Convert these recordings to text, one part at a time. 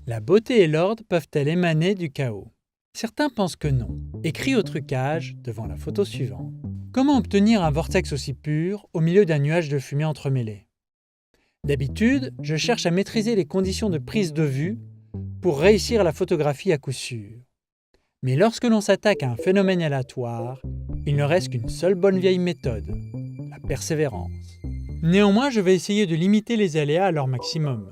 La beauté et l'ordre peuvent-elles émaner du chaos? Certains pensent que non, et crient au trucage devant la photo suivante. Comment obtenir un vortex aussi pur au milieu d'un nuage de fumée entremêlé? D'habitude, je cherche à maîtriser les conditions de prise de vue pour réussir la photographie à coup sûr. Mais lorsque l'on s'attaque à un phénomène aléatoire, il ne reste qu'une seule bonne vieille méthode, la persévérance. Néanmoins, je vais essayer de limiter les aléas à leur maximum.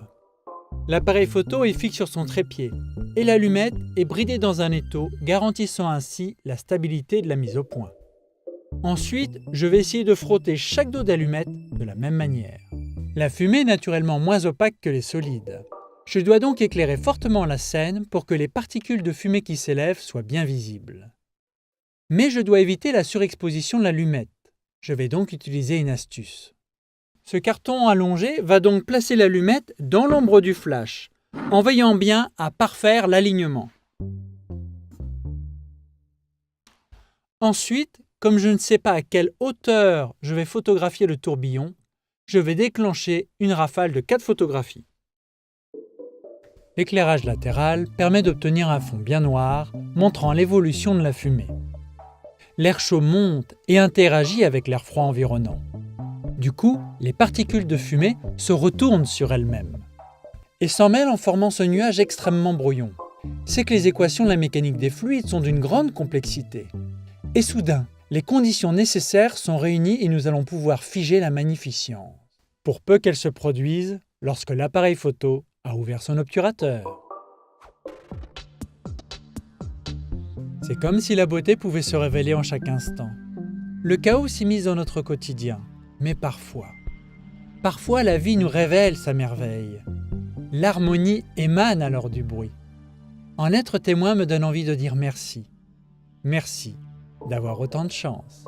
L'appareil photo est fixe sur son trépied et l'allumette est bridée dans un étau, garantissant ainsi la stabilité de la mise au point. Ensuite, je vais essayer de frotter chaque dos d'allumette de la même manière. La fumée est naturellement moins opaque que les solides. Je dois donc éclairer fortement la scène pour que les particules de fumée qui s'élèvent soient bien visibles. Mais je dois éviter la surexposition de l'allumette. Je vais donc utiliser une astuce. Ce carton allongé va donc placer l'allumette dans l'ombre du flash, en veillant bien à parfaire l'alignement. Ensuite, comme je ne sais pas à quelle hauteur je vais photographier le tourbillon, je vais déclencher une rafale de 4 photographies. L'éclairage latéral permet d'obtenir un fond bien noir, montrant l'évolution de la fumée. L'air chaud monte et interagit avec l'air froid environnant. Du coup, les particules de fumée se retournent sur elles-mêmes et s'en mêlent en formant ce nuage extrêmement brouillon. C'est que les équations de la mécanique des fluides sont d'une grande complexité. Et soudain, les conditions nécessaires sont réunies et nous allons pouvoir figer la magnificence, pour peu qu'elle se produise lorsque l'appareil photo a ouvert son obturateur. C'est comme si la beauté pouvait se révéler en chaque instant. Le chaos s'immisce dans notre quotidien, mais parfois la vie nous révèle sa merveille. L'harmonie émane alors du bruit. En être témoin me donne envie de dire merci. Merci d'avoir autant de chance.